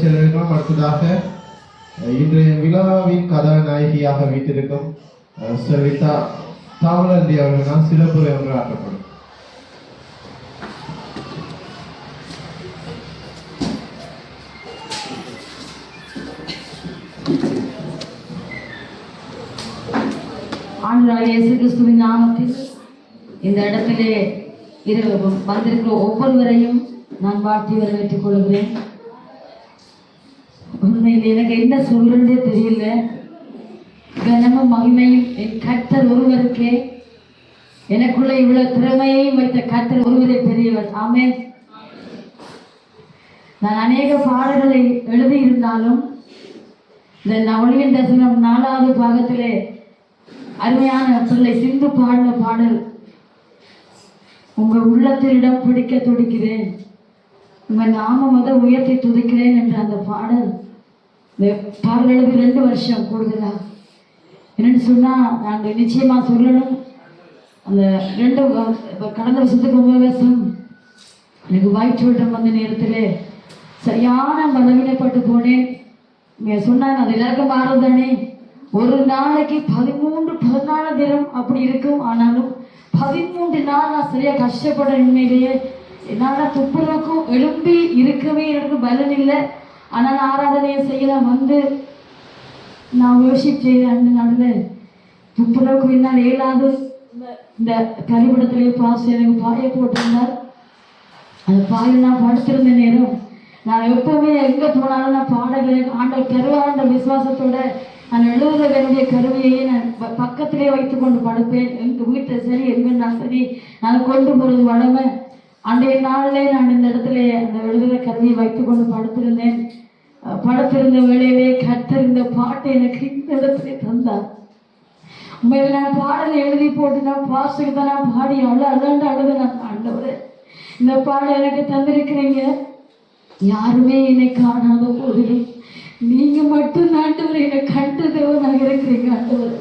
செல்வதற்கும் அடுத்ததாக இன்றைய விழாவின் கதாநாயகியாக வீட்டிருக்கும் சவிதா தாமலந்தி அவர்களால் சிறப்புரை ஒன்று ஆற்றப்படும். ஆண்டவராகிய இயேசு கிறிஸ்துவின் நாமத்தில் இந்த இடத்திலே வந்திருக்கிற ஒவ்வொருவரையும் நான் வாழ்த்தி வரவேற்றுக் கொள்கிறேன். உண்மையில் எனக்கு என்ன சொல்றதே தெரியல. கனமும் மகிமையும் என் கர்த்தர் ஒருவருக்கே. எனக்குள்ள இவ்வளவு திறமையையும் வைத்த கர்த்தர் ஒருவரே பெரியவர். ஆமென். நான் அநேக பாடல்களை எழுதியிருந்தாலும் இந்த நவலியின் தரிசனம் 4வது பாகத்திலே அருமையான பிள்ளை சிந்து பாடின பாடல், உங்கள் உள்ளத்தில் இடம் பிடிக்க துடிக்கிறேன், உங்கள் நாம உயர்த்தி துதிக்கிறேன் என்ற அந்த பாடல் எழுதி 2 வருஷம் கூடுதலா. என்னன்னு சொன்னா நாங்கள் நிச்சயமா சொல்லணும், அந்த கடந்த வருஷத்துக்கு 9 வருஷம் எனக்கு வயிற்றுவிடம் வந்த நேரத்திலே சரியான பலவீனப்பட்டு போனேன். சொன்னாங்க அது எல்லாருக்கும் மாறுதானே, ஒரு நாளைக்கு 13-14 தினம் அப்படி இருக்கும். ஆனாலும் 13 நாள் நான் சரியா கஷ்டப்பட உண்மையிலேயே என்னால் துப்புறக்கும் எழும்பி இருக்கவே எனக்கு பலன் இல்லை. ஆனால் ஆராதனையை செய்யலாம் வந்து நான் யோசிச்சு செய்த அந்த நாளில் துப்புறவுக்கு என்னால் இயலாது. இந்த கழிவிடத்திலே பாசு எனக்கு பாய போட்டிருந்தார். அந்த பாயில் நான் படுத்திருந்த நேரம் நான் எப்பவுமே எங்கே போனாலும் நான் பாடல்களை ஆண்டவர் கருவாண்ட விசுவாசத்தோட நான் எழுதுகிற என்னுடைய கருவியையே நான் பக்கத்திலே வைத்து கொண்டு படுப்பேன். எங்கள் வீட்டில் சரி எங்கன்னா சரி நான் கொண்டு போகிறது வளமை. அன்றைய நாளிலே நான் இந்த இடத்துல அந்த எழுதுகிற கருவியை வைத்து கொண்டு படுத்திருந்தேன். படுத்திருந்த வேளையிலே கர்த்தர் இந்த பாட்டை எனக்கு இந்த இடத்துல தந்தார். உண்மையில் நான் பாடலை எழுதி போட்டு நான் பாசுக்கு தான் நான் பாடி அழுது நான் ஆண்டவரே இந்த பாடலை எனக்கு தந்திருக்கிறீங்க. யாருமே என்னை காணாத போதிலும் நீங்க மட்டும் ஆண்டவர் என்னை கண்டதவனாக இருக்கிறீங்க. ஆண்டவர்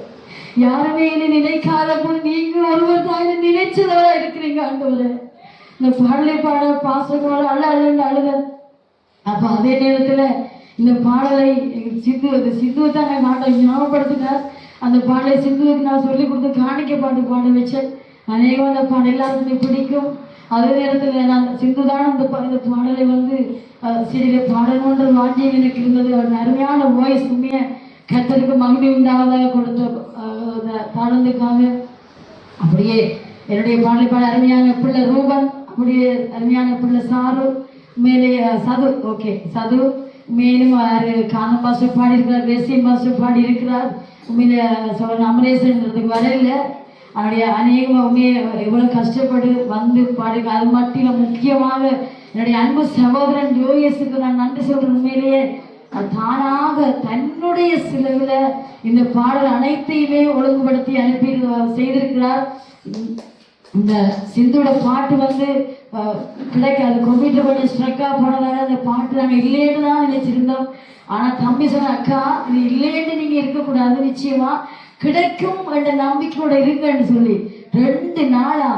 யாருமே என்னை நினைக்காத போது நீங்க ஒருவர் தான் என்னை நினைச்சதவரா இருக்கிறீங்க. ஆண்டவர் இந்த பாடலை பாட பாசங்களோட அழுத. அப்ப அதே நேரத்துல இந்த பாடலை சிந்துவை தான் நான் ஆண்டவர் ஞாபகப்படுத்தினார். அந்த பாடலை சிந்துவுக்கு நான் சொல்லி கொடுத்து காணிக்க பாட்டு பாட வச்சேன். அநேகம் அந்த பாடல் எல்லாருக்குமே பிடிக்கும். அதே நேரத்தில் நான் சிந்துதான் இந்த பாடலை வந்து சிறிய பாடணுன்ற வாஞ்சியம் எனக்கு இருந்தது. அவர் அருமையான வாய்ஸ் உண்மையை கர்த்தருக்கு மகிமை உண்டாவதாக கொடுத்த பாடலுக்காக அப்படியே என்னுடைய பாடலை பாட அருமையான பிள்ளை ரூபன், அப்படியே அருமையான பிள்ளை சாரு, மேலே சது ஓகே சது மேலும் கானம் பாஸ்டர் பாடியிருக்கிறார், வேசியம் பாஸ்டர் பாடி இருக்கிறார். உண்மையில அமரேசன்றதுக்கு வரையில அவருடைய அநேகமாக உண்மையை எவ்வளோ கஷ்டப்பட்டு வந்து பாடி. அது மட்டும் முக்கியமாக என்னுடைய அன்பு சகோதரன் யோகேசுக்கு நான் நன்றி சொல்கிறேன். உண்மையிலேயே தானாக தன்னுடைய செலவில் இந்த பாடல் அனைத்தையுமே ஒழுங்குபடுத்தி அனுப்பி செய்திருக்கிறார். இந்த சிந்தோட பாட்டு வந்து கிடைக்காது, கம்ப்யூட்டர் கொஞ்சம் ஸ்ட்ரக்காக போனதால அந்த பாட்டு நாங்கள் இல்லைன்னு தான் நினைச்சிருந்தோம். ஆனால் தம்பி சொன்ன அக்கா இது இல்லைன்னு நீங்கள் இருக்கக்கூடாது, நிச்சயமா கிடைக்கும் என்ற நம்பிக்கையோட இருங்கன்னு சொல்லி 2 நாளா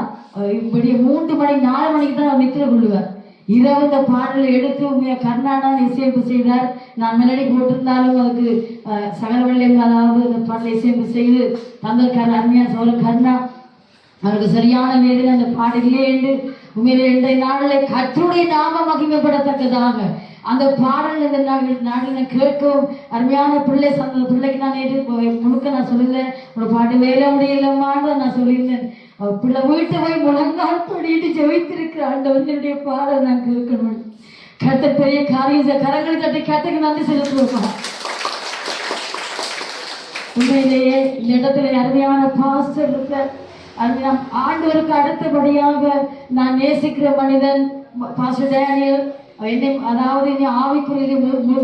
இப்படி 3 மணி 4 மணிக்கு தான் நித்திர கொள்ளுவார். இரவு இந்த பாடலை எடுத்து கர்ணானா இசையமைப்பு செய்தார். நான் மெலடி போட்டிருந்தாலும் அதுக்கு சகல வெள்ளையம் அதாவது இந்த பாடலை இசையமைப்பு செய்து தந்திருக்கார் அருமையான சோழ கர்ணா. அவருக்கு சரியான வேதியில் அந்த பாடலே என்று உண்மையிலே இன்றைய நாளில் கர்த்தருடைய நாம மகிமைப்படத்தக்கதாக அந்த பாடல் இந்த நாளில் கேட்கும் அருமையான பிள்ளை பிள்ளைக்கு நான் முழுக்க நான் சொல்லியிருந்தேன். ஒரு பாட்டு வேலை முடியலமான்னு நான் சொல்லியிருந்தேன். பிள்ளை வீட்டை போய் முழங்கால் படிட்டு ஜெயித்திருக்கிற ஆண்டவனுடைய பாடல் நான் கேட்கணும். கர்த்தர் பெரிய காரியம் கரங்களை தட்டி கர்த்தருக்கு நன்றி செலுத்துவோம். உண்மையிலேயே இந்த இடத்துல அருமையான பாஸ்டர் இருக்கார். ஆண்டவருக்கு அடுத்தபடியாக நான் நேசிக்கிற மனிதன் பாஸ்டர் டேனியல். அதாவது ஆவிக்குரிய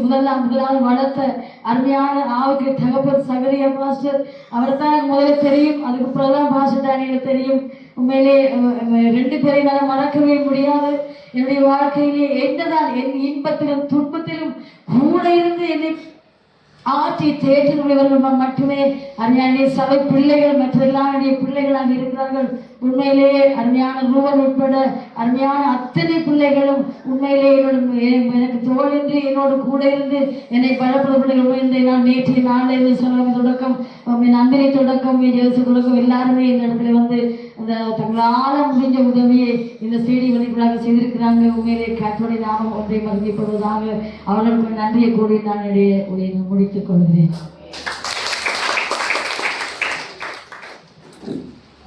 முதலாவது வளர்த்த அருமையான ஆவிக்குரிய தகப்பன் சகரிய பாஸ்டர். அவர் தான் எனக்கு முதல்ல தெரியும். அதுக்கு பிறகுதான் பாஸ்டர் டேனியல் தெரியும். உண்மையிலே 2 பேரையும் நான் மறக்கவே முடியாது. என்னுடைய வாழ்க்கையிலே என்னதான் என் இன்பத்திலும் துன்பத்திலும் கூட இருந்து என்னை தாழ்த்தி தேற்றுகிறவர்கள் மட்டுமே அருமையான சபை பிள்ளைகள் மற்றெல்லாம் என்னுடைய பிள்ளைகளாக இருக்கிறார்கள். உண்மையிலேயே அருமையான ரூபன் உட்பட அருமையான அத்தனை பிள்ளைகளும் உண்மையிலே எனக்கு தோழின்றி என்னோடு கூட இருந்து என்னை பலப்பட பிள்ளைகள் இந்த நான் நேற்றைய நாளில் சொல்ல தொடக்கம் நந்தினி தொடக்கம் ஜெயசு தொடக்கம் எல்லாருமே இந்த இடத்துல வந்து அந்த தங்களால் முடிஞ்ச உதவியை இந்த செய்தி வெளிப்படாக செய்திருக்கிறாங்க. உண்மையிலே கர்த்தருடைய நாமம் ஒன்றை மகிமைப்படுவதாக அவர்களுக்கு நன்றியை கூறி நான் முடித்துக் கொள்கிறேன்.